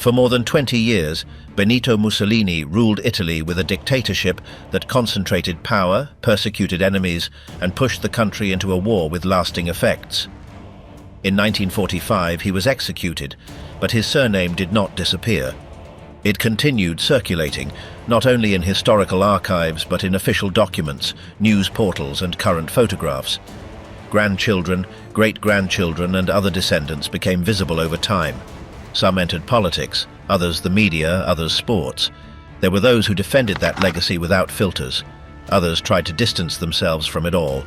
For more than 20 years, Benito Mussolini ruled Italy with a dictatorship that concentrated power, persecuted enemies, and pushed the country into a war with lasting effects. In 1945, he was executed, but his surname did not disappear. It continued circulating, not only in historical archives but in official documents, news portals, and current photographs. Grandchildren, great-grandchildren, and other descendants became visible over time. Some entered politics, others the media, others sports. There were those who defended that legacy without filters. Others tried to distance themselves from it all.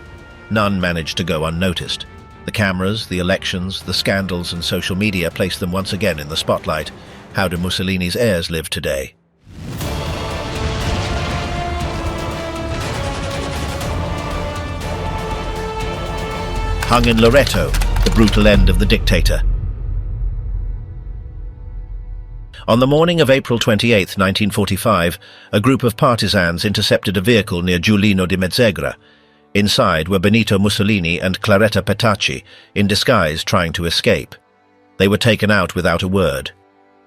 None managed to go unnoticed. The cameras, the elections, the scandals, and social media placed them once again in the spotlight. How do Mussolini's heirs live today? Hung in Loreto, the brutal end of the dictator. On the morning of April 28, 1945, a group of partisans intercepted a vehicle near Giulino di Mezzegra. Inside were Benito Mussolini and Claretta Petacci, in disguise trying to escape. They were taken out without a word.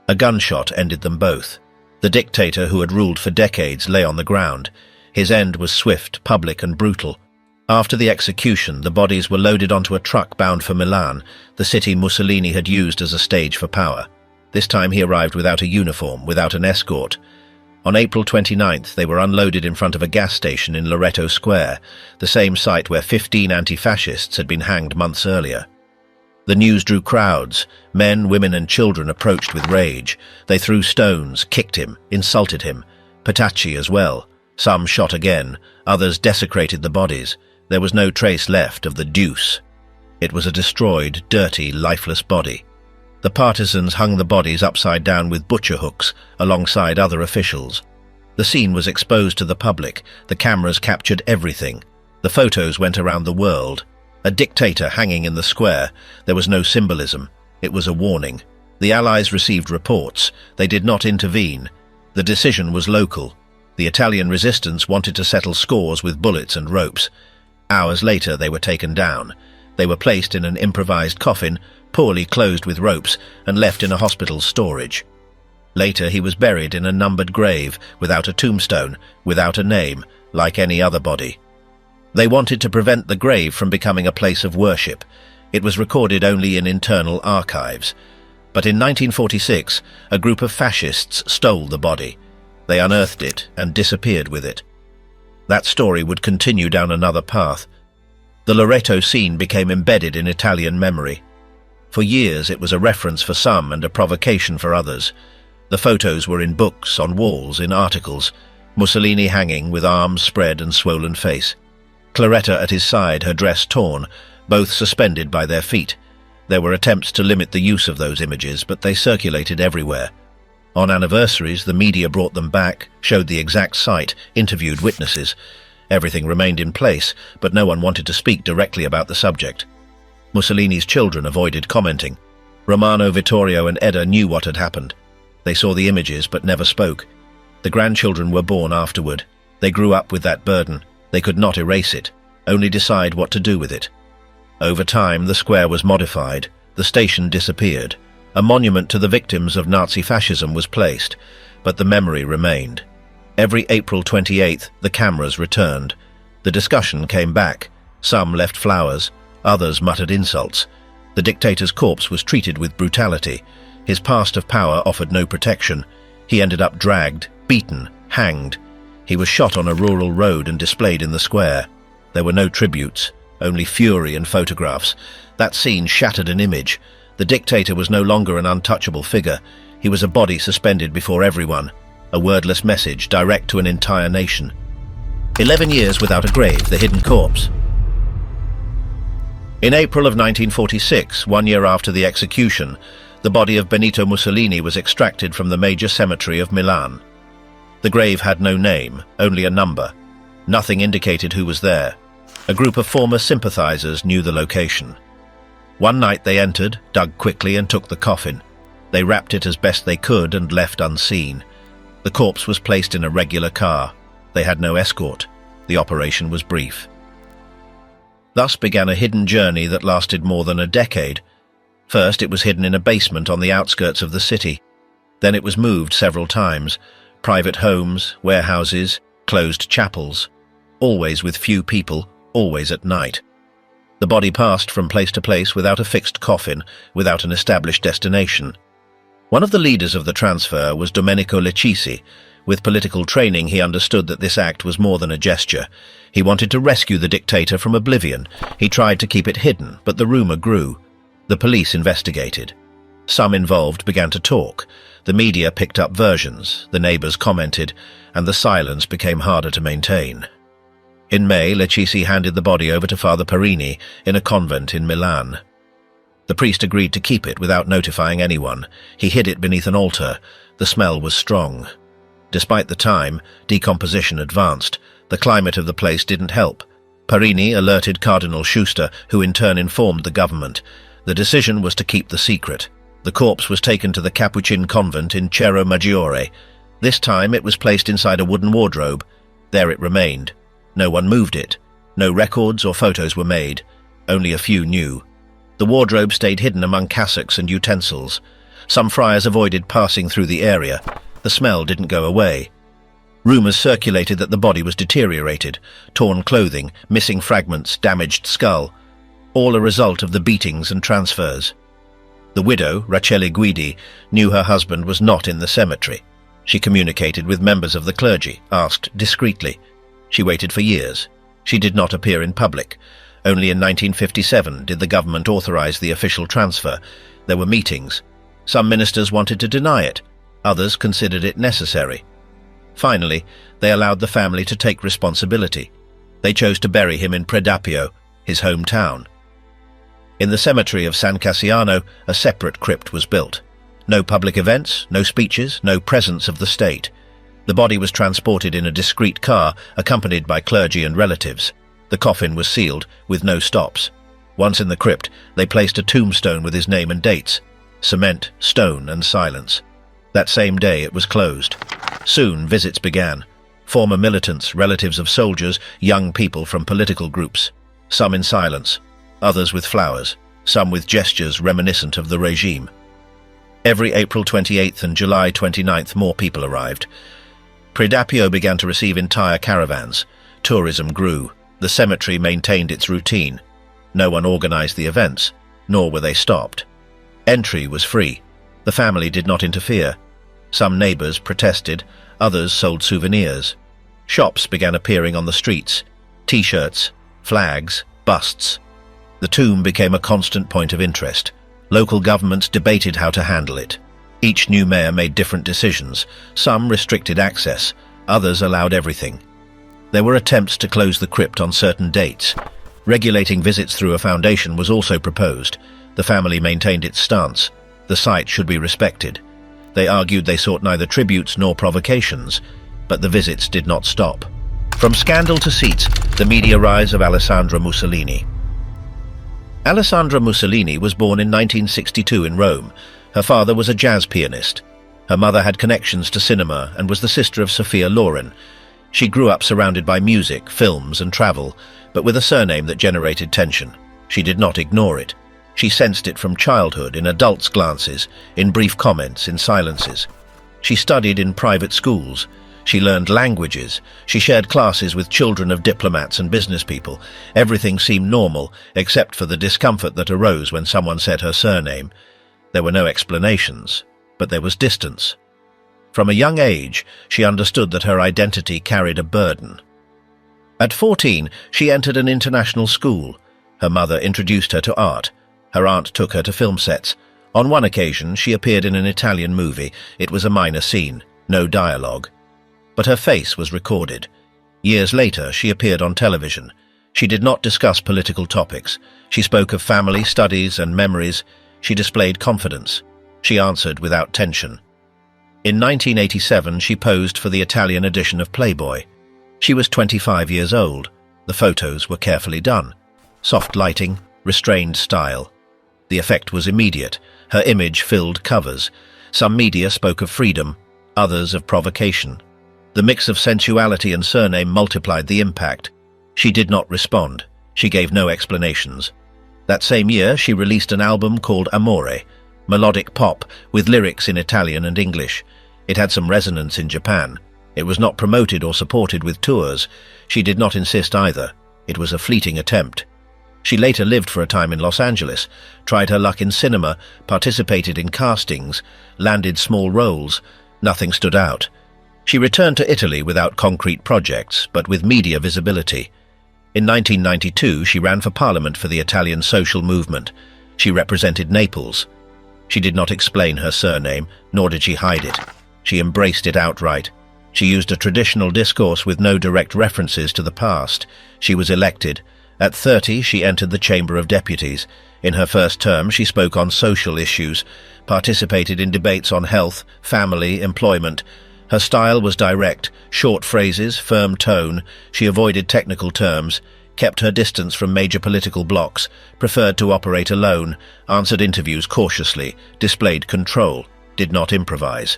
A gunshot ended them both. The dictator, who had ruled for decades, lay on the ground. His end was swift, public, and brutal. After the execution, the bodies were loaded onto a truck bound for Milan, the city Mussolini had used as a stage for power. This time he arrived without a uniform, without an escort. On April 29th, they were unloaded in front of a gas station in Loreto Square, the same site where 15 anti-fascists had been hanged months earlier. The news drew crowds. Men, women, and children approached with rage. They threw stones, kicked him, insulted him. Petacci as well. Some shot again, others desecrated the bodies. There was no trace left of the deuce. It was a destroyed, dirty, lifeless body. The partisans hung the bodies upside down with butcher hooks alongside other officials. The scene was exposed to the public. The cameras captured everything. The photos went around the world. A dictator hanging in the square. There was no symbolism. It was a warning. The Allies received reports. They did not intervene. The decision was local. The Italian resistance wanted to settle scores with bullets and ropes. Hours later, they were taken down. They were placed in an improvised coffin, poorly closed with ropes, and left in a hospital's storage. Later, he was buried in a numbered grave, without a tombstone, without a name, like any other body. They wanted to prevent the grave from becoming a place of worship. It was recorded only in internal archives. But in 1946, a group of fascists stole the body. They unearthed it and disappeared with it. That story would continue down another path. The Loreto scene became embedded in Italian memory. For years, it was a reference for some and a provocation for others. The photos were in books, on walls, in articles. Mussolini hanging with arms spread and swollen face. Claretta at his side, her dress torn, both suspended by their feet. There were attempts to limit the use of those images, but they circulated everywhere. On anniversaries, the media brought them back, showed the exact site, interviewed witnesses. Everything remained in place, but no one wanted to speak directly about the subject. Mussolini's children avoided commenting. Romano, Vittorio, and Edda knew what had happened. They saw the images but never spoke. The grandchildren were born afterward. They grew up with that burden. They could not erase it, only decide what to do with it. Over time, the square was modified. The station disappeared. A monument to the victims of Nazi fascism was placed, but the memory remained. Every April 28th, the cameras returned. The discussion came back. Some left flowers, others muttered insults. The dictator's corpse was treated with brutality. His past of power offered no protection. He ended up dragged, beaten, hanged. He was shot on a rural road and displayed in the square. There were no tributes, only fury and photographs. That scene shattered an image. The dictator was no longer an untouchable figure. He was a body suspended before everyone, a wordless message direct to an entire nation. 11 years without a grave, the hidden corpse. In April of 1946, 1 year after the execution, the body of Benito Mussolini was extracted from the major cemetery of Milan. The grave had no name, only a number. Nothing indicated who was there. A group of former sympathizers knew the location. One night they entered, dug quickly, and took the coffin. They wrapped it as best they could and left unseen. The corpse was placed in a regular car. They had no escort. The operation was brief. Thus began a hidden journey that lasted more than a decade. First, it was hidden in a basement on the outskirts of the city. Then it was moved several times. Private homes, warehouses, closed chapels. Always with few people, always at night. The body passed from place to place without a fixed coffin, without an established destination. One of the leaders of the transfer was Domenico Lecisi. With political training, he understood that this act was more than a gesture. He wanted to rescue the dictator from oblivion. He tried to keep it hidden, but the rumor grew. The police investigated. Some involved began to talk. The media picked up versions, the neighbors commented, and the silence became harder to maintain. In May, Lecisi handed the body over to Father Perini in a convent in Milan. The priest agreed to keep it without notifying anyone. He hid it beneath an altar. The smell was strong. Despite the time, decomposition advanced. The climate of the place didn't help. Perini alerted Cardinal Schuster, who in turn informed the government. The decision was to keep the secret. The corpse was taken to the Capuchin convent in Cerro Maggiore. This time it was placed inside a wooden wardrobe. There it remained. No one moved it. No records or photos were made. Only a few knew. The wardrobe stayed hidden among cassocks and utensils. Some friars avoided passing through the area. The smell didn't go away. Rumors circulated that the body was deteriorated. Torn clothing, missing fragments, damaged skull. All a result of the beatings and transfers. The widow, Rachele Guidi, knew her husband was not in the cemetery. She communicated with members of the clergy, asked discreetly. She waited for years. She did not appear in public. Only in 1957 did the government authorize the official transfer. There were meetings. Some ministers wanted to deny it. Others considered it necessary. Finally, they allowed the family to take responsibility. They chose to bury him in Predappio, his hometown. In the cemetery of San Cassiano, a separate crypt was built. No public events, no speeches, no presence of the state. The body was transported in a discreet car, accompanied by clergy and relatives. The coffin was sealed, with no stops. Once in the crypt, they placed a tombstone with his name and dates. Cement, stone, and silence. That same day it was closed. Soon visits began. Former militants, relatives of soldiers, young people from political groups. Some in silence, others with flowers, some with gestures reminiscent of the regime. Every April 28th and July 29th more people arrived. Predappio began to receive entire caravans. Tourism grew. The cemetery maintained its routine. No one organized the events, nor were they stopped. Entry was free. The family did not interfere. Some neighbors protested, others sold souvenirs. Shops began appearing on the streets. T-shirts, flags, busts. The tomb became a constant point of interest. Local governments debated how to handle it. Each new mayor made different decisions. Some restricted access, others allowed everything. There were attempts to close the crypt on certain dates. Regulating visits through a foundation was also proposed. The family maintained its stance. The site should be respected. They argued they sought neither tributes nor provocations, but the visits did not stop. From scandal to seats, the media rise of Alessandra Mussolini. Alessandra Mussolini was born in 1962 in Rome. Her father was a jazz pianist. Her mother had connections to cinema and was the sister of Sophia Loren. She grew up surrounded by music, films and travel, but with a surname that generated tension. She did not ignore it. She sensed it from childhood, in adults' glances, in brief comments, in silences. She studied in private schools. She learned languages. She shared classes with children of diplomats and business people. Everything seemed normal, except for the discomfort that arose when someone said her surname. There were no explanations, but there was distance. From a young age, she understood that her identity carried a burden. At 14, she entered an international school. Her mother introduced her to art. Her aunt took her to film sets. On one occasion, she appeared in an Italian movie. It was a minor scene, no dialogue. But her face was recorded. Years later, she appeared on television. She did not discuss political topics. She spoke of family, studies, and memories. She displayed confidence. She answered without tension. In 1987, she posed for the Italian edition of Playboy. She was 25 years old. The photos were carefully done. Soft lighting, restrained style. The effect was immediate. Her image filled covers. Some media spoke of freedom, others of provocation. The mix of sensuality and surname multiplied the impact. She did not respond. She gave no explanations. That same year, she released an album called Amore. melodic pop with lyrics in Italian and English. It had some resonance in Japan. It was not promoted or supported with tours. She did not insist either. It was a fleeting attempt. She later lived for a time in Los Angeles, tried her luck in cinema, participated in castings, landed small roles. Nothing stood out. She returned to Italy without concrete projects, but with media visibility. In 1992, she ran for parliament for the Italian social movement. She represented Naples. She did not explain her surname, nor did she hide it. She embraced it outright. She used a traditional discourse with no direct references to the past. She was elected. At 30, she entered the Chamber of Deputies. In her first term, she spoke on social issues, participated in debates on health, family, employment. Her style was direct, short phrases, firm tone. She avoided technical terms, kept her distance from major political blocs, preferred to operate alone, answered interviews cautiously, displayed control, did not improvise.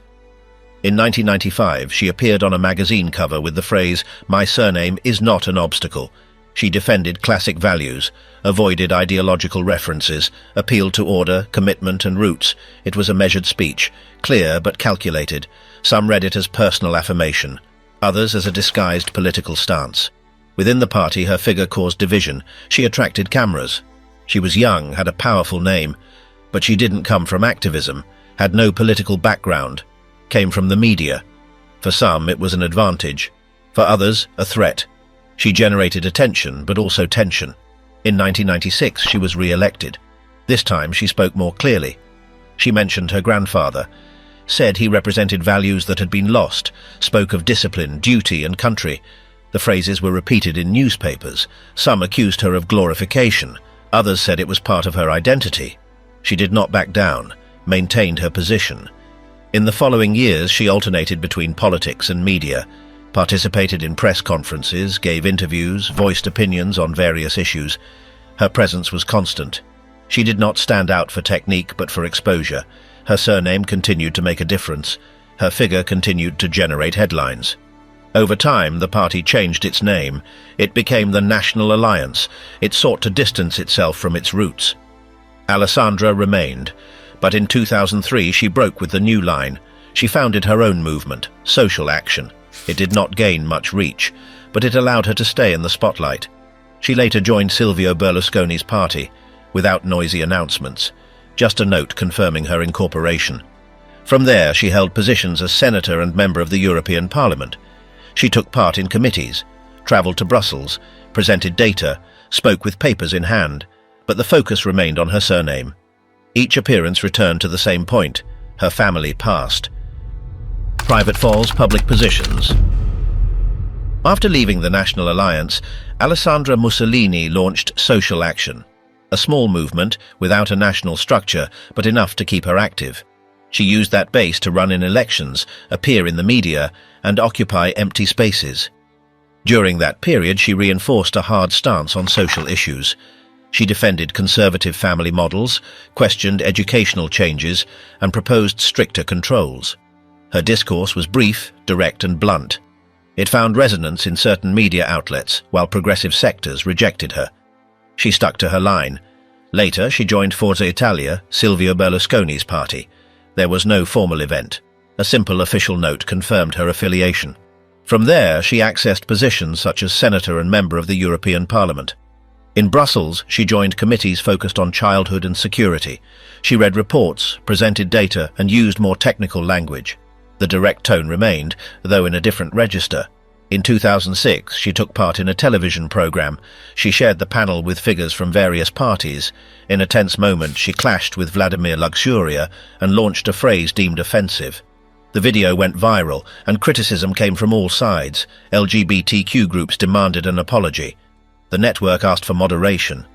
In 1995, she appeared on a magazine cover with the phrase, "My surname is not an obstacle." She defended classic values, avoided ideological references, appealed to order, commitment and roots. It was a measured speech, clear but calculated. Some read it as personal affirmation, others as a disguised political stance. Within the party, her figure caused division. She attracted cameras. She was young, had a powerful name, but she didn't come from activism, had no political background, came from the media. For some, it was an advantage. For others, a threat. She generated attention, but also tension. In 1996, she was re-elected. This time, she spoke more clearly. She mentioned her grandfather, said he represented values that had been lost, spoke of discipline, duty and country. The phrases were repeated in newspapers. Some accused her of glorification. Others said it was part of her identity. She did not back down, maintained her position. In the following years, she alternated between politics and media, participated in press conferences, gave interviews, voiced opinions on various issues. Her presence was constant. She did not stand out for technique but for exposure. Her surname continued to make a difference. Her figure continued to generate headlines. Over time, the party changed its name. It became the National Alliance. It sought to distance itself from its roots. Alessandra remained, but in 2003 she broke with the new line. She founded her own movement, Social Action. It did not gain much reach, but it allowed her to stay in the spotlight. She later joined Silvio Berlusconi's party, without noisy announcements, just a note confirming her incorporation. From there, she held positions as senator and member of the European Parliament. She took part in committees, travelled to Brussels, presented data, spoke with papers in hand, but the focus remained on her surname. Each appearance returned to the same point: her family past. Private falls, public positions. After leaving the National Alliance, Alessandra Mussolini launched Social Action, a small movement without a national structure, but enough to keep her active. She used that base to run in elections, appear in the media, and occupy empty spaces. During that period, she reinforced a hard stance on social issues. She defended conservative family models, questioned educational changes, and proposed stricter controls. Her discourse was brief, direct, and blunt. It found resonance in certain media outlets, while progressive sectors rejected her. She stuck to her line. Later, she joined Forza Italia, Silvio Berlusconi's party. There was no formal event. A simple official note confirmed her affiliation. From there, she accessed positions such as senator and member of the European Parliament. In Brussels, she joined committees focused on childhood and security. She read reports, presented data, and used more technical language. The direct tone remained, though in a different register. In 2006, she took part in a television program. She shared the panel with figures from various parties. In a tense moment, she clashed with Vladimir Luxuria and launched a phrase deemed offensive. The video went viral, and criticism came from all sides. LGBTQ groups demanded an apology. The network asked for moderation.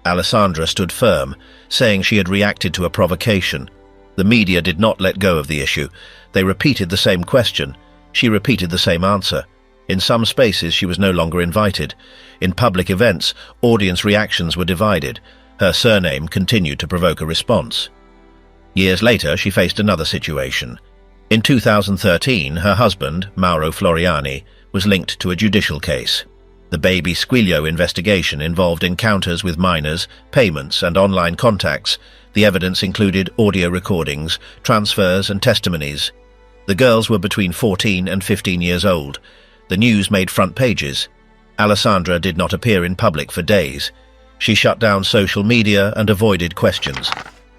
Alessandra stood firm, saying she had reacted to a provocation. The media did not let go of the issue. They repeated the same question. She repeated the same answer. In some spaces, she was no longer invited. In public events, audience reactions were divided. Her surname continued to provoke a response. Years later, she faced another situation. In 2013, her husband, Mauro Floriani, was linked to a judicial case. The Baby Squillo investigation involved encounters with minors, payments, and online contacts. The evidence included audio recordings, transfers and testimonies. The girls were between 14 and 15 years old. The news made front pages. Alessandra did not appear in public for days. She shut down social media and avoided questions.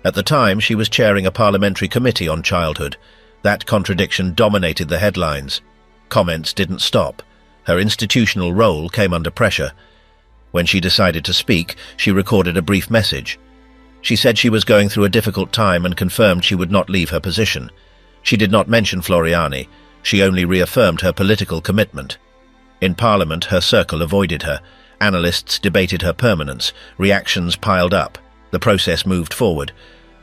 At the time, she was chairing a parliamentary committee on childhood. That contradiction dominated the headlines. Comments didn't stop. Her institutional role came under pressure. When she decided to speak, she recorded a brief message. She said she was going through a difficult time and confirmed she would not leave her position. She did not mention Floriani. She only reaffirmed her political commitment. In Parliament, her circle avoided her. Analysts debated her permanence. Reactions piled up. The process moved forward.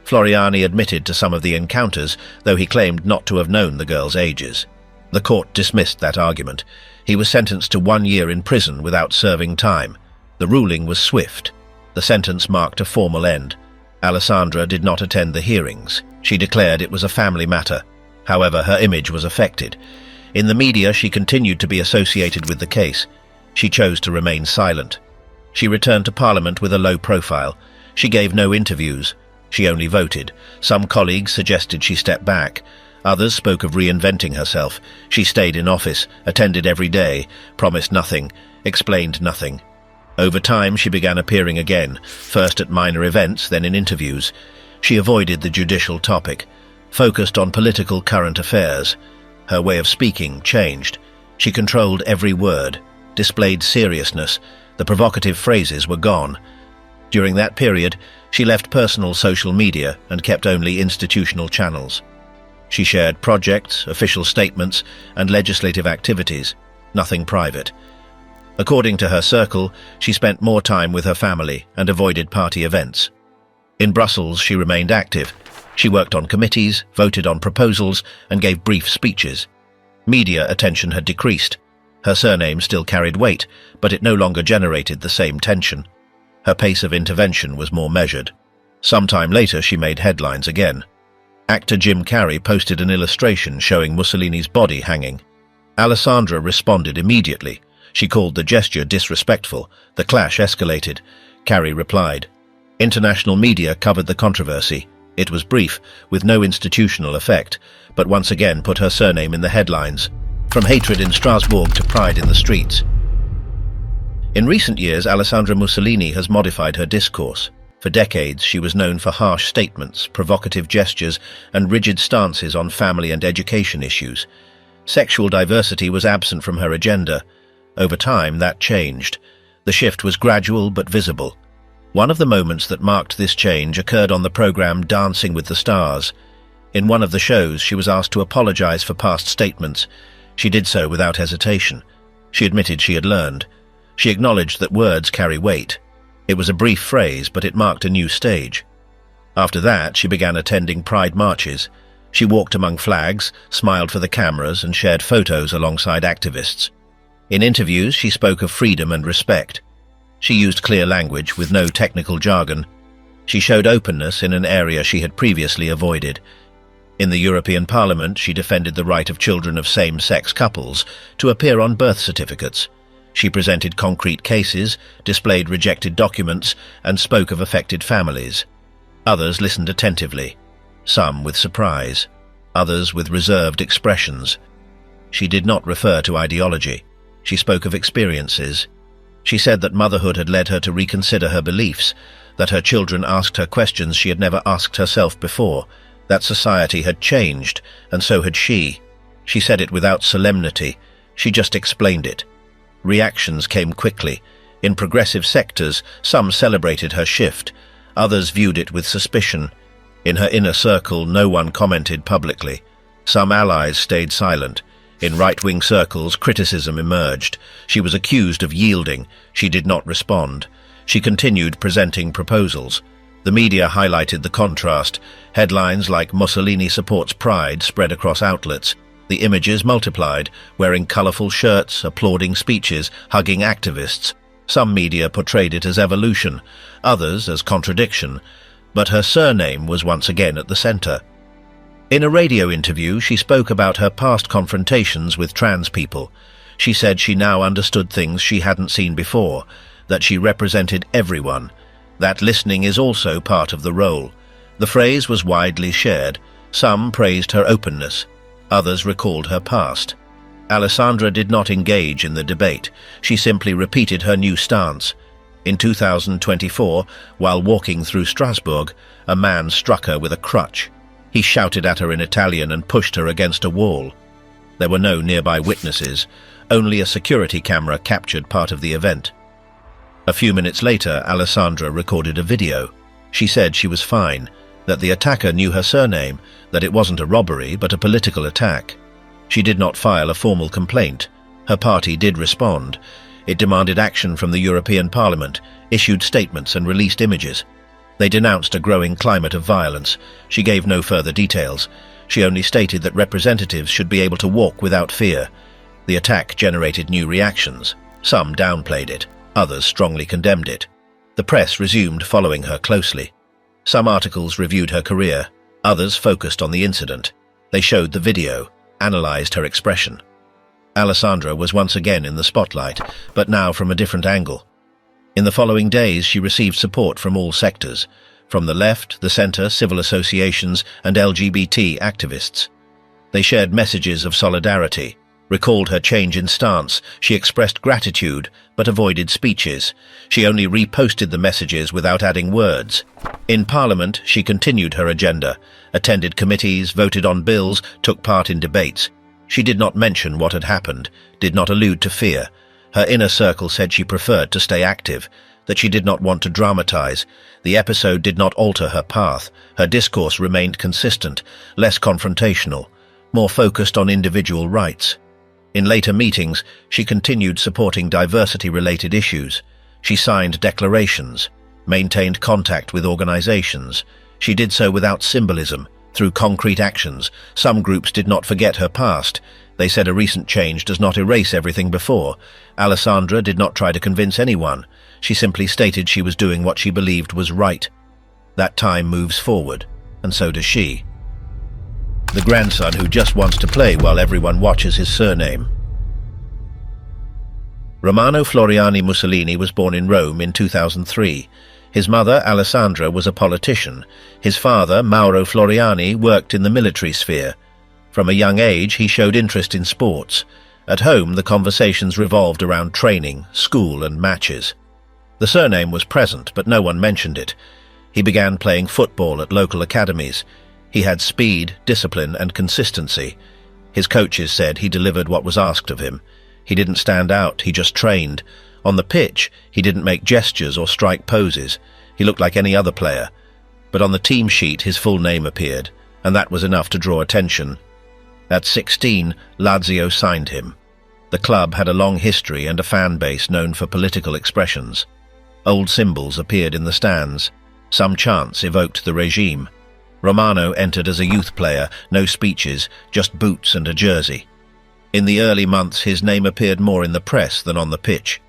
Floriani admitted to some of the encounters, though he claimed not to have known the girls' ages. The court dismissed that argument. He was sentenced to 1 year in prison without serving time. The ruling was swift. The sentence marked a formal end. Alessandra did not attend the hearings. She declared it was a family matter. However, her image was affected. In the media, she continued to be associated with the case. She chose to remain silent. She returned to Parliament with a low profile. She gave no interviews. She only voted. Some colleagues suggested she step back. Others spoke of reinventing herself. She stayed in office, attended every day, promised nothing, explained nothing. Over time, she began appearing again, first at minor events, then in interviews. She avoided the judicial topic, focused on political current affairs. Her way of speaking changed. She controlled every word, displayed seriousness. The provocative phrases were gone. During that period, she left personal social media and kept only institutional channels. She shared projects, official statements, and legislative activities, nothing private. According to her circle, she spent more time with her family and avoided party events. In Brussels, she remained active. She worked on committees, voted on proposals, and gave brief speeches. Media attention had decreased. Her surname still carried weight, but it no longer generated the same tension. Her pace of intervention was more measured. Sometime later, she made headlines again. Actor Jim Carrey posted an illustration showing Mussolini's body hanging. Alessandra responded immediately. She called the gesture disrespectful. The clash escalated. Carrey replied. International media covered the controversy. It was brief, with no institutional effect, but once again put her surname in the headlines. From hatred in Strasbourg to pride in the streets. In recent years, Alessandra Mussolini has modified her discourse. For decades, she was known for harsh statements, provocative gestures, and rigid stances on family and education issues. Sexual diversity was absent from her agenda. Over time, that changed. The shift was gradual but visible. One of the moments that marked this change occurred on the program Dancing with the Stars. In one of the shows, she was asked to apologize for past statements. She did so without hesitation. She admitted she had learned. She acknowledged that words carry weight. It was a brief phrase, but it marked a new stage. After that, she began attending pride marches. She walked among flags, smiled for the cameras, and shared photos alongside activists. In interviews, she spoke of freedom and respect. She used clear language with no technical jargon. She showed openness in an area she had previously avoided. In the European Parliament, she defended the right of children of same-sex couples to appear on birth certificates. She presented concrete cases, displayed rejected documents, and spoke of affected families. Others listened attentively, some with surprise, others with reserved expressions. She did not refer to ideology. She spoke of experiences. She said that motherhood had led her to reconsider her beliefs, that her children asked her questions she had never asked herself before, that society had changed, and so had she. She said it without solemnity. She just explained it. Reactions came quickly. In progressive sectors, some celebrated her shift. Others viewed it with suspicion. In her inner circle, no one commented publicly. Some allies stayed silent. In right-wing circles, criticism emerged. She was accused of yielding. She did not respond. She continued presenting proposals. The media highlighted the contrast. Headlines like "Mussolini supports pride" spread across outlets. The images multiplied, wearing colourful shirts, applauding speeches, hugging activists. Some media portrayed it as evolution, others as contradiction. But her surname was once again at the centre. In a radio interview, she spoke about her past confrontations with trans people. She said she now understood things she hadn't seen before, that she represented everyone, that listening is also part of the role. The phrase was widely shared. Some praised her openness, others recalled her past. Alessandra did not engage in the debate. She simply repeated her new stance. In 2024, while walking through Strasbourg, a man struck her with a crutch. He shouted at her in Italian and pushed her against a wall. There were no nearby witnesses. Only a security camera captured part of the event. A few minutes later, Alessandra recorded a video. She said she was fine, that the attacker knew her surname, that it wasn't a robbery but a political attack. She did not file a formal complaint. Her party did respond. It demanded action from the European Parliament, issued statements and released images. They denounced a growing climate of violence. She gave no further details. She only stated that representatives should be able to walk without fear. The attack generated new reactions. Some downplayed it, others strongly condemned it. The press resumed following her closely. Some articles reviewed her career, others focused on the incident. They showed the video, analyzed her expression. Alessandra was once again in the spotlight, but now from a different angle. In the following days, she received support from all sectors, from the left, the center, civil associations, and LGBT activists. They shared messages of solidarity, recalled her change in stance. She expressed gratitude, but avoided speeches. She only reposted the messages without adding words. In Parliament, she continued her agenda, attended committees, voted on bills, took part in debates. She did not mention what had happened, did not allude to fear. Her inner circle said she preferred to stay active, that she did not want to dramatize. The episode did not alter her path. Her discourse remained consistent, less confrontational, more focused on individual rights. In later meetings, she continued supporting diversity-related issues. She signed declarations, maintained contact with organizations. She did so without symbolism, through concrete actions. Some groups did not forget her past. They said a recent change does not erase everything before. Alessandra did not try to convince anyone. She simply stated she was doing what she believed was right. That time moves forward, and so does she. The grandson who just wants to play while everyone watches his surname. Romano Floriani Mussolini was born in Rome in 2003. His mother, Alessandra, was a politician. His father, Mauro Floriani, worked in the military sphere. From a young age, he showed interest in sports. At home, the conversations revolved around training, school, and matches. The surname was present, but no one mentioned it. He began playing football at local academies. He had speed, discipline, and consistency. His coaches said he delivered what was asked of him. He didn't stand out, he just trained. On the pitch, he didn't make gestures or strike poses. He looked like any other player. But on the team sheet, his full name appeared, and that was enough to draw attention. At 16, Lazio signed him. The club had a long history and a fan base known for political expressions. Old symbols appeared in the stands. Some chants evoked the regime. Romano entered as a youth player, no speeches, just boots and a jersey. In the early months, his name appeared more in the press than on the pitch.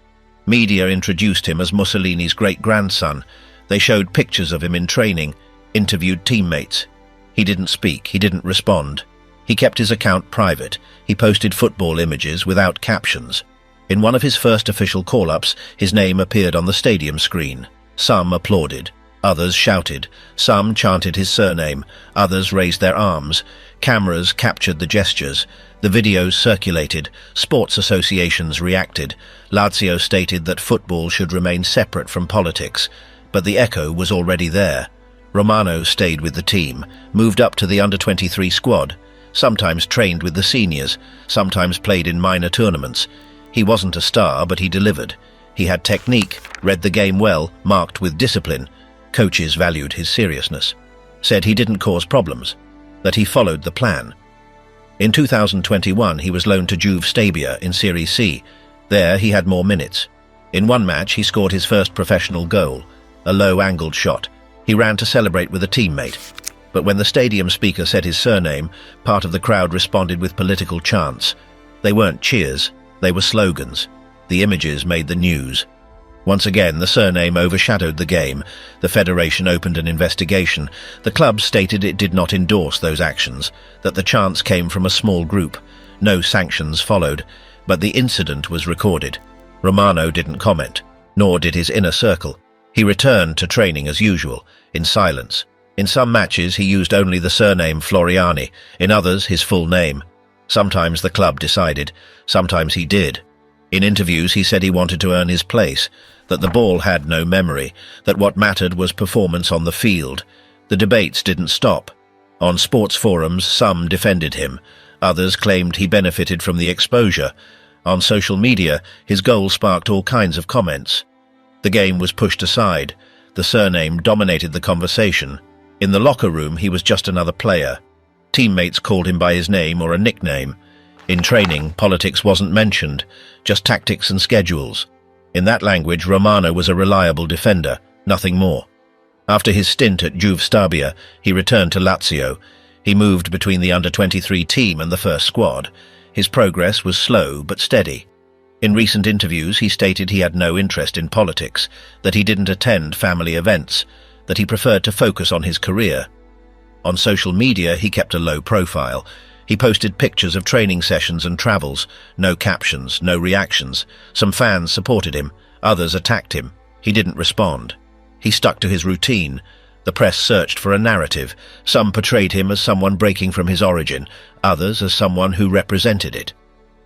Media introduced him as Mussolini's great-grandson. They showed pictures of him in training, interviewed teammates. He didn't speak, he didn't respond. He kept his account private. He posted football images without captions. In one of his first official call-ups, his name appeared on the stadium screen. Some applauded. Others shouted. Some chanted his surname. Others raised their arms. Cameras captured the gestures. The videos circulated. Sports associations reacted. Lazio stated that football should remain separate from politics. But the echo was already there. Romano stayed with the team, moved up to the under-23 squad, sometimes trained with the seniors, sometimes played in minor tournaments. He wasn't a star, but he delivered. He had technique, read the game well, marked with discipline. Coaches valued his seriousness, said he didn't cause problems, that he followed the plan. In 2021, he was loaned to Juve Stabia in Serie C. There, he had more minutes. In one match, he scored his first professional goal, a low-angled shot. He ran to celebrate with a teammate. But when the stadium speaker said his surname, part of the crowd responded with political chants. They weren't cheers, they were slogans. The images made the news. Once again, the surname overshadowed the game. The federation opened an investigation. The club stated it did not endorse those actions, that the chants came from a small group. No sanctions followed, but the incident was recorded. Romano didn't comment, nor did his inner circle. He returned to training as usual, in silence. In some matches he used only the surname Floriani, in others his full name. Sometimes the club decided, sometimes he did. In interviews he said he wanted to earn his place, that the ball had no memory, that what mattered was performance on the field. The debates didn't stop. On sports forums some defended him, others claimed he benefited from the exposure. On social media his goal sparked all kinds of comments. The game was pushed aside, the surname dominated the conversation. In the locker room he was just another player. Teammates called him by his name or a nickname. In training, politics wasn't mentioned, just tactics and schedules. In that language, Romano was a reliable defender, nothing more. After his stint at Juve Stabia, he returned to Lazio. He moved between the under-23 team and the first squad. His progress was slow but steady. In recent interviews, he stated he had no interest in politics, that he didn't attend family events, that he preferred to focus on his career. On social media, he kept a low profile. He posted pictures of training sessions and travels, no captions, no reactions. Some fans supported him, others attacked him. He didn't respond. He stuck to his routine. The press searched for a narrative. Some portrayed him as someone breaking from his origin, others as someone who represented it.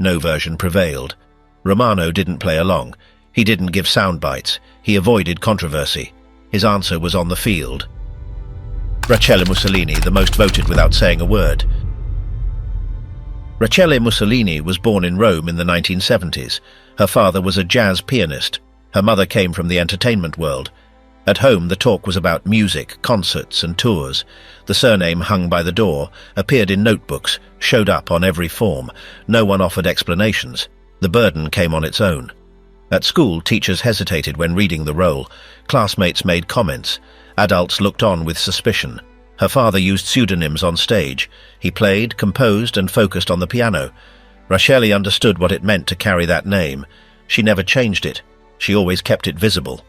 No version prevailed. Romano didn't play along. He didn't give sound bites. He avoided controversy. His answer was on the field. Rachele Mussolini, the most voted without saying a word. Rachele Mussolini was born in Rome in the 1970s. Her father was a jazz pianist. Her mother came from the entertainment world. At home, the talk was about music, concerts and tours. The surname hung by the door, appeared in notebooks, showed up on every form. No one offered explanations. The burden came on its own. At school, teachers hesitated when reading the roll. Classmates made comments. Adults looked on with suspicion. Her father used pseudonyms on stage. He played, composed, and focused on the piano. Rachele understood what it meant to carry that name. She never changed it. She always kept it visible.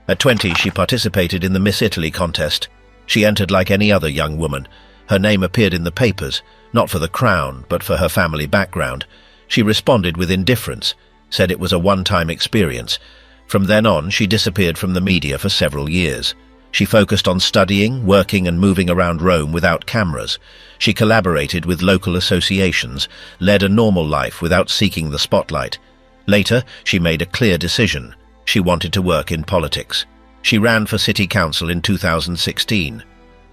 At 20, she participated in the Miss Italy contest. She entered like any other young woman. Her name appeared in the papers, not for the crown, but for her family background. She responded with indifference, said it was a one-time experience. From then on, she disappeared from the media for several years. She focused on studying, working and moving around Rome without cameras. She collaborated with local associations, led a normal life without seeking the spotlight. Later, she made a clear decision. She wanted to work in politics. She ran for city council in 2016.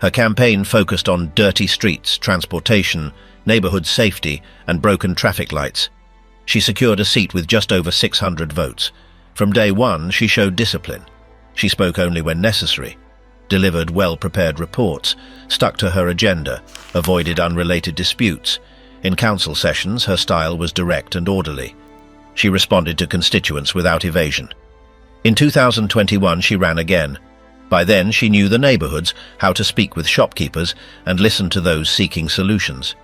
Her campaign focused on dirty streets, transportation, neighborhood safety and broken traffic lights. She secured a seat with just over 600 votes. From day one, she showed discipline. She spoke only when necessary, delivered well-prepared reports, stuck to her agenda, avoided unrelated disputes. In council sessions, her style was direct and orderly. She responded to constituents without evasion. In 2021, she ran again. By then, she knew the neighborhoods, how to speak with shopkeepers, and listen to those seeking solutions.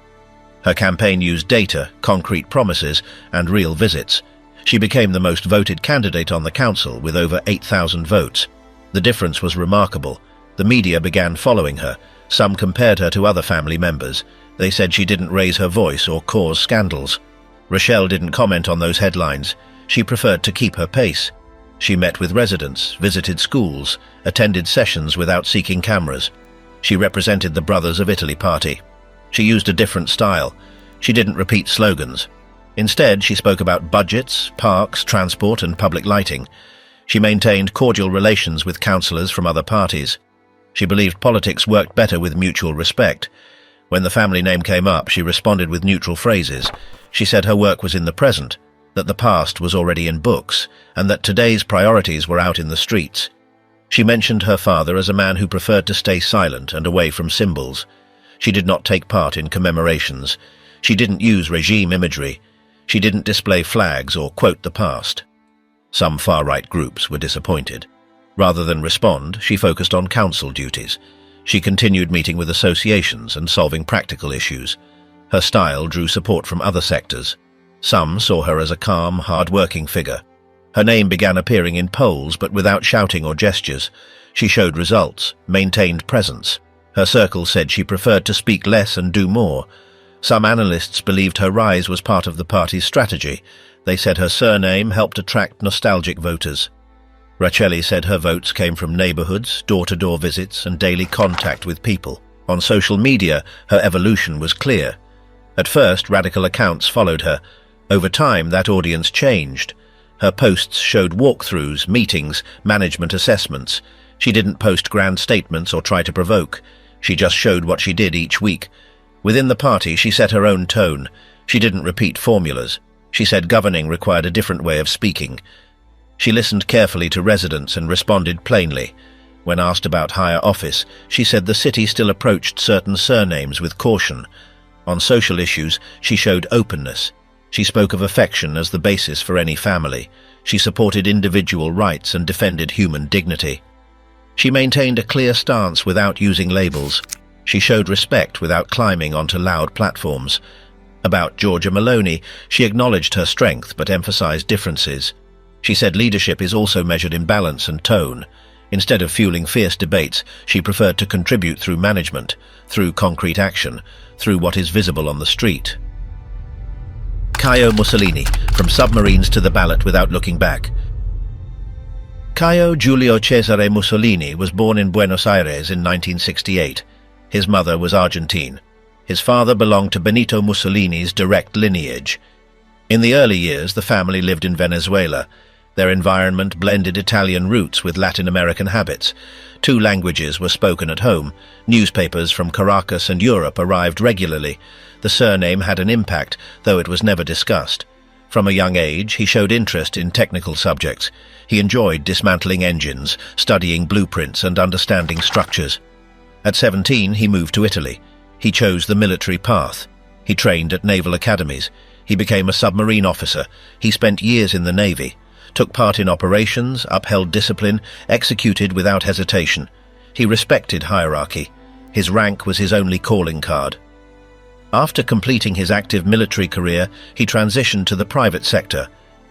Her campaign used data, concrete promises, and real visits. She became the most voted candidate on the council with over 8,000 votes. The difference was remarkable. The media began following her. Some compared her to other family members. They said she didn't raise her voice or cause scandals. Rachele didn't comment on those headlines. She preferred to keep her pace. She met with residents, visited schools, attended sessions without seeking cameras. She represented the Brothers of Italy party. She used a different style. She didn't repeat slogans. Instead, she spoke about budgets, parks, transport and public lighting. She maintained cordial relations with councillors from other parties. She believed politics worked better with mutual respect. When the family name came up, she responded with neutral phrases. She said her work was in the present, that the past was already in books, and that today's priorities were out in the streets. She mentioned her father as a man who preferred to stay silent and away from symbols. She did not take part in commemorations. She didn't use regime imagery. She didn't display flags or quote the past. Some far-right groups were disappointed. Rather than respond, she focused on council duties. She continued meeting with associations and solving practical issues. Her style drew support from other sectors. Some saw her as a calm, hard-working figure. Her name began appearing in polls, but without shouting or gestures. She showed results, maintained presence. Her circle said she preferred to speak less and do more. Some analysts believed her rise was part of the party's strategy. They said her surname helped attract nostalgic voters. Rachele said her votes came from neighborhoods, door-to-door visits, and daily contact with people. On social media, her evolution was clear. At first, radical accounts followed her. Over time, that audience changed. Her posts showed walkthroughs, meetings, management assessments. She didn't post grand statements or try to provoke. She just showed what she did each week. Within the party, she set her own tone. She didn't repeat formulas. She said governing required a different way of speaking. She listened carefully to residents and responded plainly. When asked about higher office, she said the city still approached certain surnames with caution. On social issues, she showed openness. She spoke of affection as the basis for any family. She supported individual rights and defended human dignity. She maintained a clear stance without using labels. She showed respect without climbing onto loud platforms. About Giorgia Meloni, she acknowledged her strength but emphasized differences. She said leadership is also measured in balance and tone. Instead of fueling fierce debates, she preferred to contribute through management, through concrete action, through what is visible on the street. Caio Mussolini, from submarines to the ballot without looking back. Caio Giulio Cesare Mussolini was born in Buenos Aires in 1968. His mother was Argentine. His father belonged to Benito Mussolini's direct lineage. In the early years, the family lived in Venezuela. Their environment blended Italian roots with Latin American habits. 2 languages were spoken at home. Newspapers from Caracas and Europe arrived regularly. The surname had an impact, though it was never discussed. From a young age, he showed interest in technical subjects. He enjoyed dismantling engines, studying blueprints and understanding structures. At 17, he moved to Italy. He chose the military path. He trained at naval academies. He became a submarine officer. He spent years in the Navy, took part in operations, upheld discipline, executed without hesitation. He respected hierarchy. His rank was his only calling card. After completing his active military career, he transitioned to the private sector.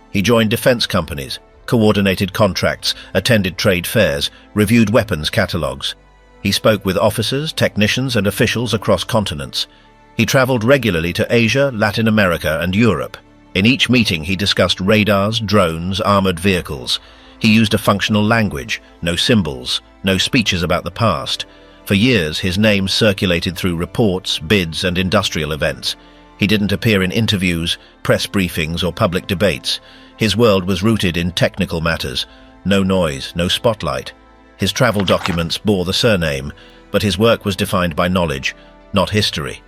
He joined defense companies, coordinated contracts, attended trade fairs, reviewed weapons catalogs. He spoke with officers, technicians, and officials across continents. He traveled regularly to Asia, Latin America, and Europe. In each meeting, he discussed radars, drones, armored vehicles. He used a functional language, no symbols, no speeches about the past. For years, his name circulated through reports, bids, and industrial events. He didn't appear in interviews, press briefings, or public debates. His world was rooted in technical matters. No noise, no spotlight. His travel documents bore the surname, but his work was defined by knowledge, not history.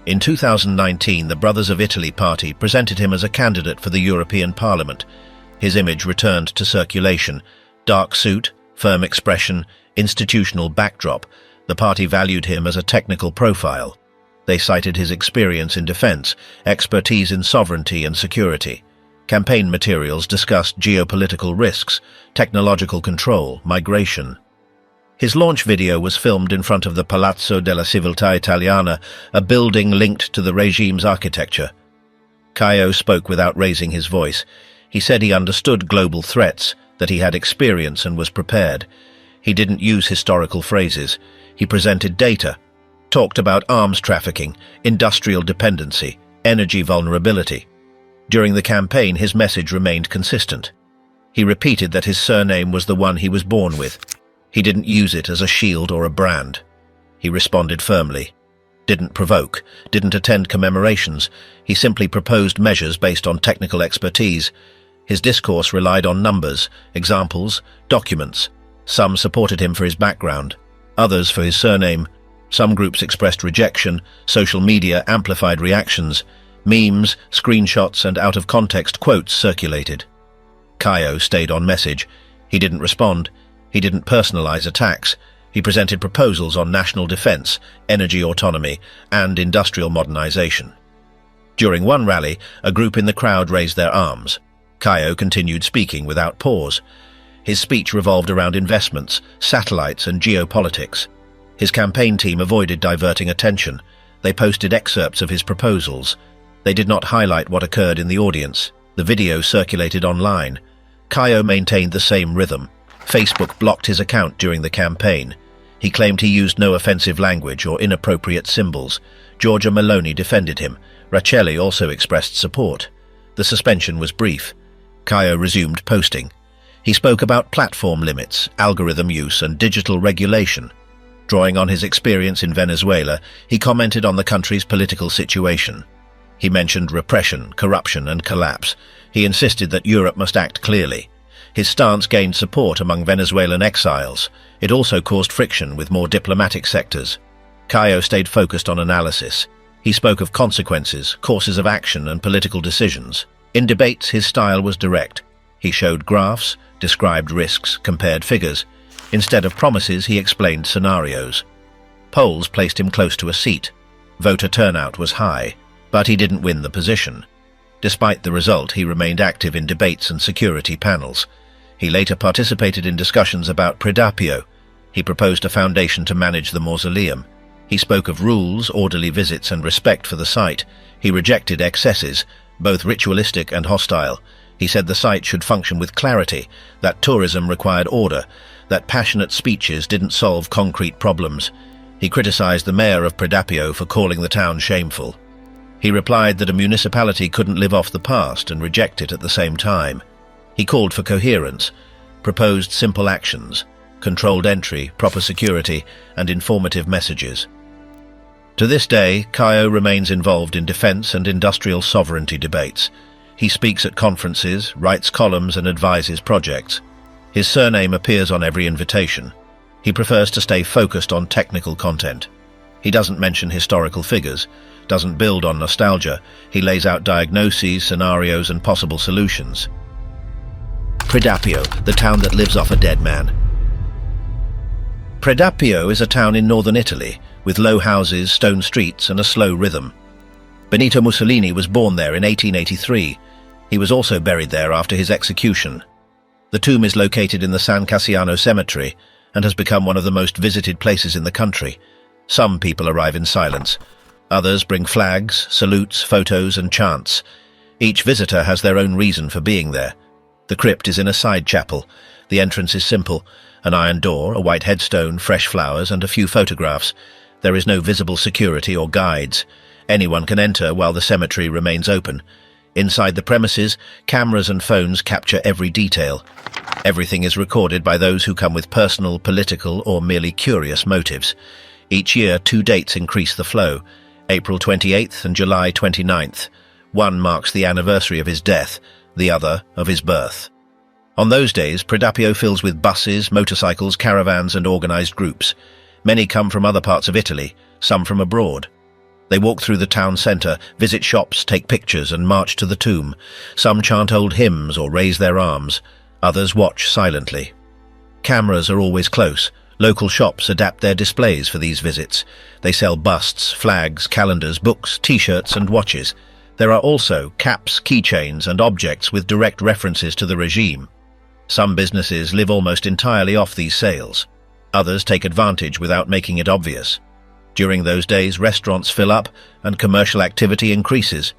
In 2019, the Brothers of Italy party presented him as a candidate for the European Parliament. His image returned to circulation. Dark suit, firm expression, institutional backdrop. The party valued him as a technical profile. They cited his experience in defense, expertise in sovereignty and security. Campaign materials discussed geopolitical risks, technological control, migration. His launch video was filmed in front of the Palazzo della Civiltà Italiana, a building linked to the regime's architecture. Caio spoke without raising his voice. He said he understood global threats, that he had experience and was prepared. He didn't use historical phrases. He presented data, talked about arms trafficking, industrial dependency, energy vulnerability. During the campaign, his message remained consistent. He repeated that his surname was the one he was born with. He didn't use it as a shield or a brand. He responded firmly. Didn't provoke, didn't attend commemorations. He simply proposed measures based on technical expertise. His discourse relied on numbers, examples, documents. Some supported him for his background, others for his surname. Some groups expressed rejection. Social media amplified reactions. Memes, screenshots, and out-of-context quotes circulated. Caio stayed on message. He didn't respond. He didn't personalize attacks. He presented proposals on national defense, energy autonomy, and industrial modernization. During one rally, a group in the crowd raised their arms. Caio continued speaking without pause. His speech revolved around investments, satellites, and geopolitics. His campaign team avoided diverting attention. They posted excerpts of his proposals. They did not highlight what occurred in the audience. The video circulated online. Caio maintained the same rhythm. Facebook blocked his account during the campaign. He claimed he used no offensive language or inappropriate symbols. Giorgia Meloni defended him. Rachele also expressed support. The suspension was brief. Caio resumed posting. He spoke about platform limits, algorithm use, and digital regulation. Drawing on his experience in Venezuela, he commented on the country's political situation. He mentioned repression, corruption, and collapse. He insisted that Europe must act clearly. His stance gained support among Venezuelan exiles. It also caused friction with more diplomatic sectors. Caio stayed focused on analysis. He spoke of consequences, courses of action, and political decisions. In debates, his style was direct. He showed graphs, described risks, compared figures. Instead of promises, he explained scenarios. Polls placed him close to a seat. Voter turnout was high, but he didn't win the position. Despite the result, he remained active in debates and security panels. He later participated in discussions about Predappio. He proposed a foundation to manage the mausoleum. He spoke of rules, orderly visits, and respect for the site. He rejected excesses, both ritualistic and hostile. He said the site should function with clarity, that tourism required order, that passionate speeches didn't solve concrete problems. He criticized the mayor of Predappio for calling the town shameful. He replied that a municipality couldn't live off the past and reject it at the same time. He called for coherence, proposed simple actions, controlled entry, proper security, and informative messages. To this day, Caio remains involved in defense and industrial sovereignty debates. He speaks at conferences, writes columns, and advises projects. His surname appears on every invitation. He prefers to stay focused on technical content. He doesn't mention historical figures, doesn't build on nostalgia. He lays out diagnoses, scenarios, and possible solutions. Predappio, the town that lives off a dead man. Predappio is a town in northern Italy, with low houses, stone streets, and a slow rhythm. Benito Mussolini was born there in 1883. He was also buried there after his execution. The tomb is located in the San Cassiano cemetery and has become one of the most visited places in the country. Some people arrive in silence. Others bring flags, salutes, photos, and chants. Each visitor has their own reason for being there. The crypt is in a side chapel. The entrance is simple: an iron door, a white headstone, fresh flowers, and a few photographs. There is no visible security or guides. Anyone can enter while the cemetery remains open. Inside the premises, cameras and phones capture every detail. Everything is recorded by those who come with personal, political, or merely curious motives. Each year, 2 dates increase the flow: April 28th and July 29th. One marks the anniversary of his death, the other of his birth. On those days, Predappio fills with buses, motorcycles, caravans, and organized groups. Many come from other parts of Italy, some from abroad. They walk through the town centre, visit shops, take pictures, and march to the tomb. Some chant old hymns or raise their arms. Others watch silently. Cameras are always close. Local shops adapt their displays for these visits. They sell busts, flags, calendars, books, t-shirts, and watches. There are also caps, keychains, and objects with direct references to the regime. Some businesses live almost entirely off these sales. Others take advantage without making it obvious. During those days, restaurants fill up and commercial activity increases.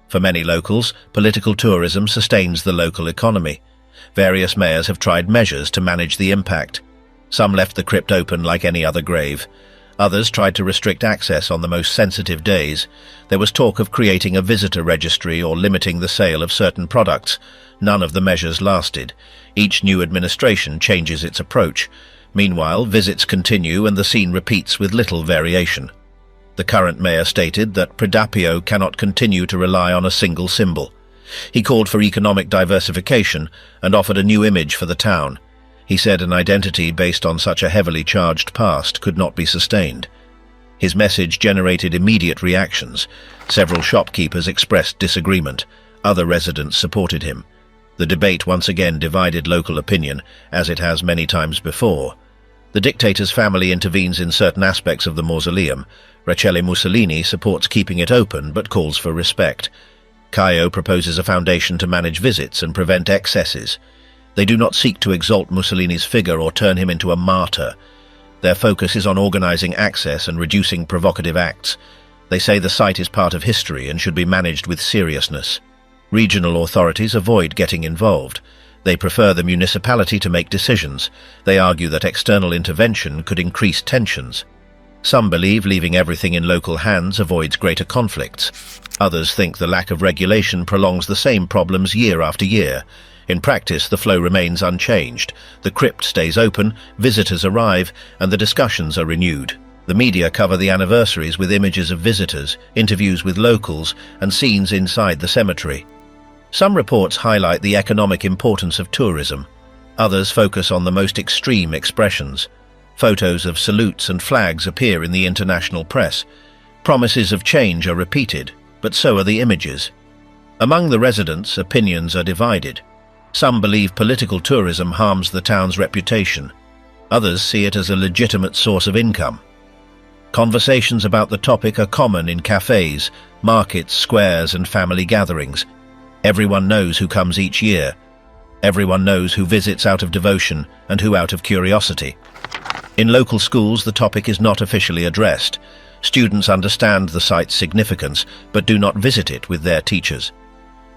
For many locals, political tourism sustains the local economy. Various mayors have tried measures to manage the impact. Some left the crypt open like any other grave. Others tried to restrict access on the most sensitive days. There was talk of creating a visitor registry or limiting the sale of certain products. None of the measures lasted. Each new administration changes its approach. Meanwhile, visits continue and the scene repeats with little variation. The current mayor stated that Predappio cannot continue to rely on a single symbol. He called for economic diversification and offered a new image for the town. He said an identity based on such a heavily charged past could not be sustained. His message generated immediate reactions. Several shopkeepers expressed disagreement. Other residents supported him. The debate once again divided local opinion, as it has many times before. The dictator's family intervenes in certain aspects of the mausoleum. Rachele Mussolini supports keeping it open but calls for respect. Caio proposes a foundation to manage visits and prevent excesses. They do not seek to exalt Mussolini's figure or turn him into a martyr. Their focus is on organizing access and reducing provocative acts. They say the site is part of history and should be managed with seriousness. Regional authorities avoid getting involved. They prefer the municipality to make decisions. They argue that external intervention could increase tensions. Some believe leaving everything in local hands avoids greater conflicts. Others think the lack of regulation prolongs the same problems year after year. In practice, the flow remains unchanged. The crypt stays open, visitors arrive, and the discussions are renewed. The media cover the anniversaries with images of visitors, interviews with locals, and scenes inside the cemetery. Some reports highlight the economic importance of tourism. Others focus on the most extreme expressions. Photos of salutes and flags appear in the international press. Promises of change are repeated, but so are the images. Among the residents, opinions are divided. Some believe political tourism harms the town's reputation. Others see it as a legitimate source of income. Conversations about the topic are common in cafes, markets, squares, and family gatherings. Everyone knows who comes each year. Everyone knows who visits out of devotion and who out of curiosity. In local schools, the topic is not officially addressed. Students understand the site's significance, but do not visit it with their teachers.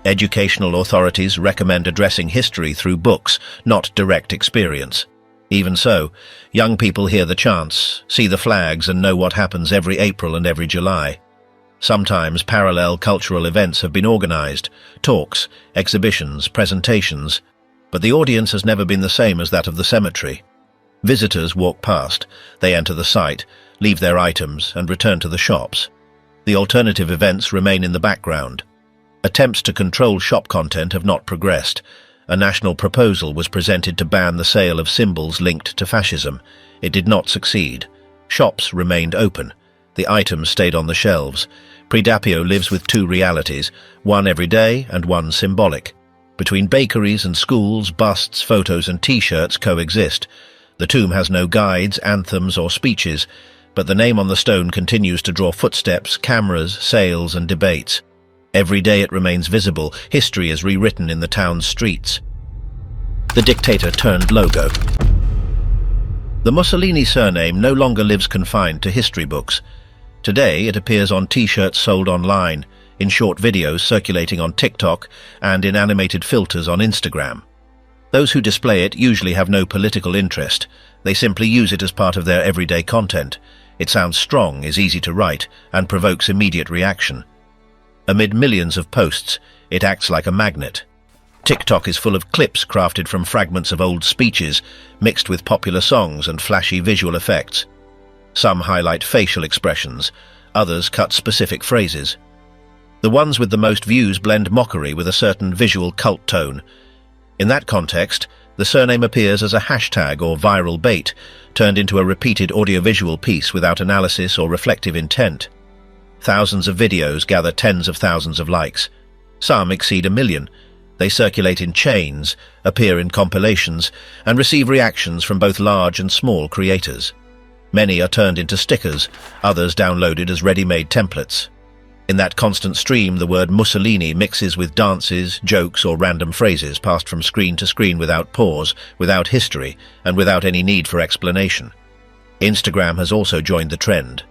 Educational authorities recommend addressing history through books, not direct experience. Even so, young people hear the chants, see the flags, and know what happens every April and every July. Sometimes parallel cultural events have been organized, talks, exhibitions, presentations, but the audience has never been the same as that of the cemetery. Visitors walk past, they enter the site, leave their items, and return to the shops. The alternative events remain in the background. Attempts to control shop content have not progressed. A national proposal was presented to ban the sale of symbols linked to fascism. It did not succeed. Shops remained open. The items stayed on the shelves. Predappio lives with two realities, one everyday and one symbolic. Between bakeries and schools, busts, photos and T-shirts coexist. The tomb has no guides, anthems or speeches, but the name on the stone continues to draw footsteps, cameras, sales and debates. Every day it remains visible, history is rewritten in the town's streets. The dictator turned logo. The Mussolini surname no longer lives confined to history books. Today it appears on T-shirts sold online, in short videos circulating on TikTok, and in animated filters on Instagram. Those who display it usually have no political interest. They simply use it as part of their everyday content. It sounds strong, is easy to write, and provokes immediate reaction. Amid millions of posts, it acts like a magnet. TikTok is full of clips crafted from fragments of old speeches, mixed with popular songs and flashy visual effects. Some highlight facial expressions, others cut specific phrases. The ones with the most views blend mockery with a certain visual cult tone. In that context, the surname appears as a hashtag or viral bait, turned into a repeated audiovisual piece without analysis or reflective intent. Thousands of videos gather tens of thousands of likes. Some exceed 1 million. They circulate in chains, appear in compilations, and receive reactions from both large and small creators. Many are turned into stickers, others downloaded as ready-made templates. In that constant stream, the word Mussolini mixes with dances, jokes, or random phrases passed from screen to screen without pause, without history, and without any need for explanation. Instagram has also joined the trend.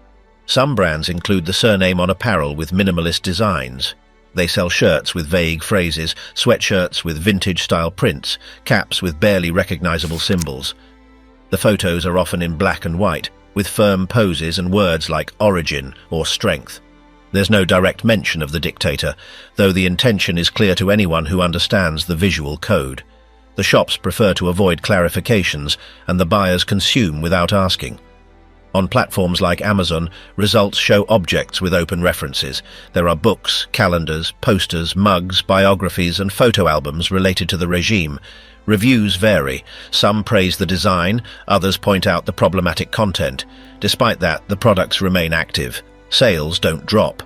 Some brands include the surname on apparel with minimalist designs. They sell shirts with vague phrases, sweatshirts with vintage-style prints, caps with barely recognizable symbols. The photos are often in black and white, with firm poses and words like origin or strength. There's no direct mention of the dictator, though the intention is clear to anyone who understands the visual code. The shops prefer to avoid clarifications, and the buyers consume without asking. On platforms like Amazon, results show objects with open references. There are books, calendars, posters, mugs, biographies, and photo albums related to the regime. Reviews vary. Some praise the design, others point out the problematic content. Despite that, the products remain active. Sales don't drop.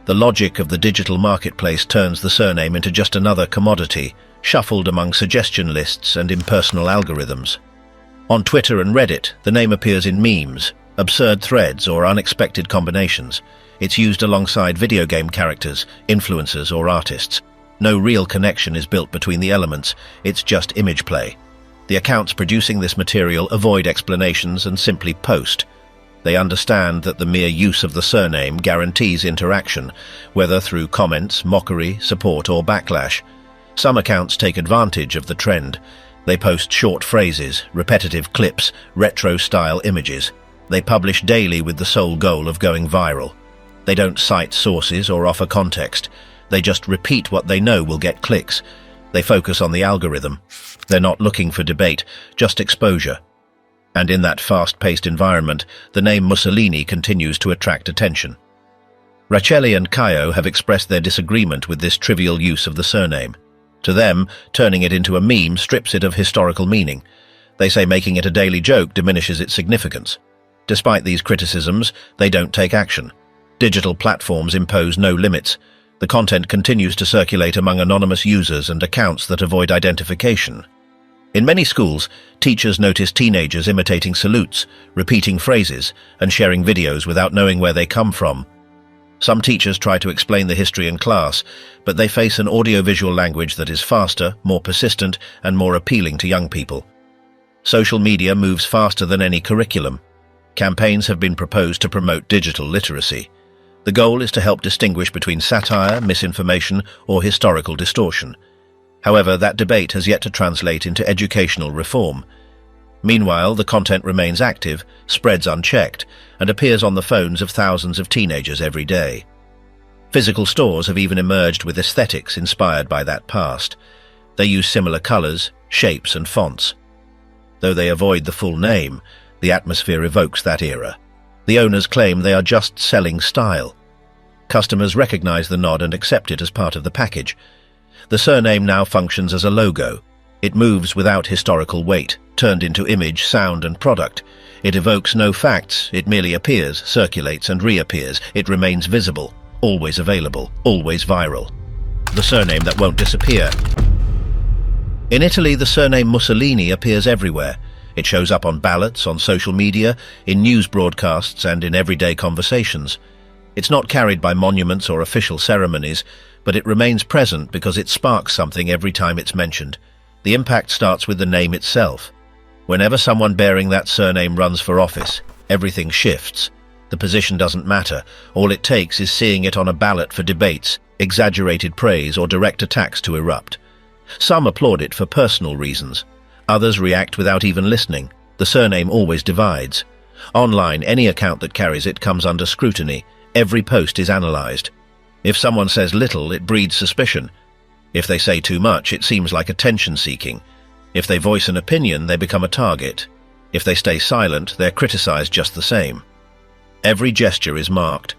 The logic of the digital marketplace turns the surname into just another commodity, shuffled among suggestion lists and impersonal algorithms. On Twitter and Reddit, the name appears in memes, absurd threads, or unexpected combinations. It's used alongside video game characters, influencers, or artists. No real connection is built between the elements, it's just image play. The accounts producing this material avoid explanations and simply post. They understand that the mere use of the surname guarantees interaction, whether through comments, mockery, support, or backlash. Some accounts take advantage of the trend. They post short phrases, repetitive clips, retro-style images. They publish daily with the sole goal of going viral. They don't cite sources or offer context. They just repeat what they know will get clicks. They focus on the algorithm. They're not looking for debate, just exposure. And in that fast-paced environment, the name Mussolini continues to attract attention. Rachele and Caio have expressed their disagreement with this trivial use of the surname. To them, turning it into a meme strips it of historical meaning. They say making it a daily joke diminishes its significance. Despite these criticisms, they don't take action. Digital platforms impose no limits. The content continues to circulate among anonymous users and accounts that avoid identification. In many schools, teachers notice teenagers imitating salutes, repeating phrases, and sharing videos without knowing where they come from. Some teachers try to explain the history in class, but they face an audiovisual language that is faster, more persistent, and more appealing to young people. Social media moves faster than any curriculum. Campaigns have been proposed to promote digital literacy. The goal is to help distinguish between satire, misinformation, or historical distortion. However, that debate has yet to translate into educational reform. Meanwhile, the content remains active, spreads unchecked, and appears on the phones of thousands of teenagers every day. Physical stores have even emerged with aesthetics inspired by that past. They use similar colors, shapes, and fonts. Though they avoid the full name, the atmosphere evokes that era. The owners claim they are just selling style. Customers recognize the nod and accept it as part of the package. The surname now functions as a logo. It moves without historical weight, turned into image, sound, and product. It evokes no facts, it merely appears, circulates, and reappears. It remains visible, always available, always viral. The surname that won't disappear. In Italy, the surname Mussolini appears everywhere. It shows up on ballots, on social media, in news broadcasts, and in everyday conversations. It's not carried by monuments or official ceremonies, but it remains present because it sparks something every time it's mentioned. The impact starts with the name itself. Whenever someone bearing that surname runs for office, everything shifts. The position doesn't matter. All it takes is seeing it on a ballot for debates, exaggerated praise, or direct attacks to erupt. Some applaud it for personal reasons. Others react without even listening. The surname always divides. Online, any account that carries it comes under scrutiny. Every post is analyzed. If someone says little, it breeds suspicion. If they say too much, it seems like attention-seeking. If they voice an opinion, they become a target. If they stay silent, they're criticized just the same. Every gesture is marked.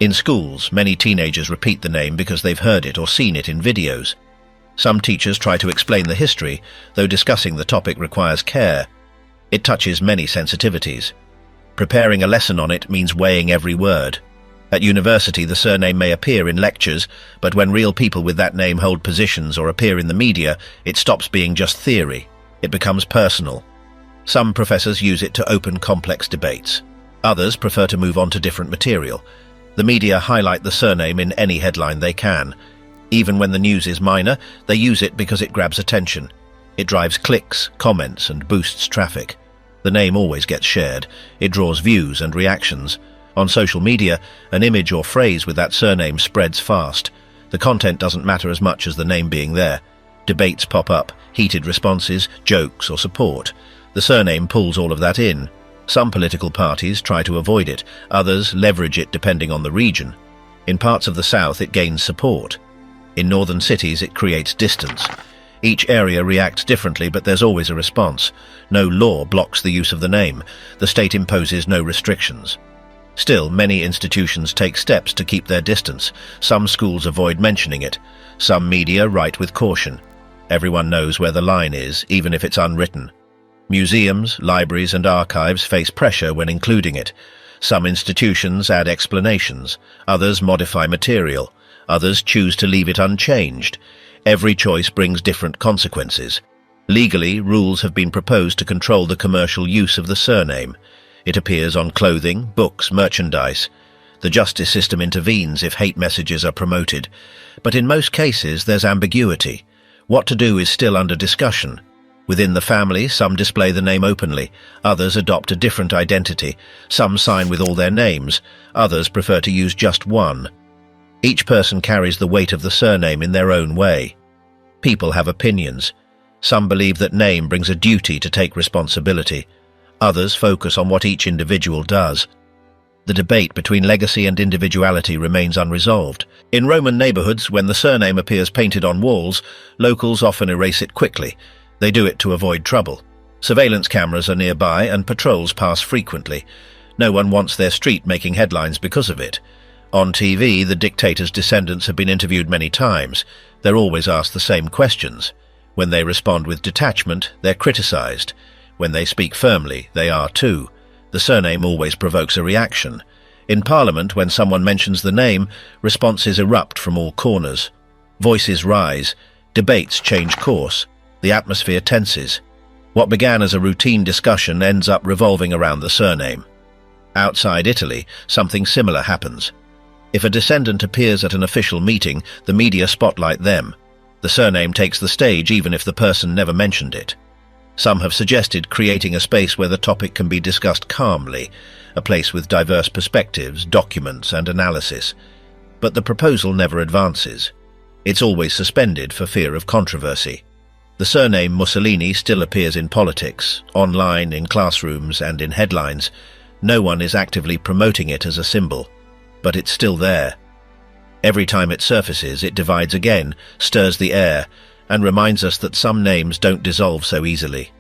In schools, many teenagers repeat the name because they've heard it or seen it in videos. Some teachers try to explain the history, though discussing the topic requires care. It touches many sensitivities. Preparing a lesson on it means weighing every word. At university, the surname may appear in lectures, but when real people with that name hold positions or appear in the media, it stops being just theory. It becomes personal. Some professors use it to open complex debates. Others prefer to move on to different material. The media highlight the surname in any headline they can. Even when the news is minor, they use it because it grabs attention. It drives clicks, comments, and boosts traffic. The name always gets shared. It draws views and reactions. On social media, an image or phrase with that surname spreads fast. The content doesn't matter as much as the name being there. Debates pop up, heated responses, jokes, or support. The surname pulls all of that in. Some political parties try to avoid it, others leverage it depending on the region. In parts of the South, it gains support. In northern cities, it creates distance. Each area reacts differently, but there's always a response. No law blocks the use of the name. The state imposes no restrictions. Still, many institutions take steps to keep their distance. Some schools avoid mentioning it. Some media write with caution. Everyone knows where the line is, even if it's unwritten. Museums, libraries, and archives face pressure when including it. Some institutions add explanations. Others modify material. Others choose to leave it unchanged. Every choice brings different consequences. Legally, rules have been proposed to control the commercial use of the surname. It appears on clothing, books, merchandise. The justice system intervenes if hate messages are promoted. But in most cases, there's ambiguity. What to do is still under discussion. Within the family, some display the name openly. Others adopt a different identity. Some sign with all their names. Others prefer to use just one. Each person carries the weight of the surname in their own way. People have opinions. Some believe that name brings a duty to take responsibility. Others focus on what each individual does. The debate between legacy and individuality remains unresolved. In Roman neighborhoods, when the surname appears painted on walls, locals often erase it quickly. They do it to avoid trouble. Surveillance cameras are nearby and patrols pass frequently. No one wants their street making headlines because of it. On TV, the dictator's descendants have been interviewed many times. They're always asked the same questions. When they respond with detachment, they're criticized. When they speak firmly, they are too. The surname always provokes a reaction. In Parliament, when someone mentions the name, responses erupt from all corners. Voices rise. Debates change course. The atmosphere tenses. What began as a routine discussion ends up revolving around the surname. Outside Italy, something similar happens. If a descendant appears at an official meeting, the media spotlight them. The surname takes the stage even if the person never mentioned it. Some have suggested creating a space where the topic can be discussed calmly, a place with diverse perspectives, documents and analysis. But the proposal never advances. It's always suspended for fear of controversy. The surname Mussolini still appears in politics, online, in classrooms and in headlines. No one is actively promoting it as a symbol, but it's still there. Every time it surfaces, it divides again, stirs the air, and reminds us that some names don't dissolve so easily.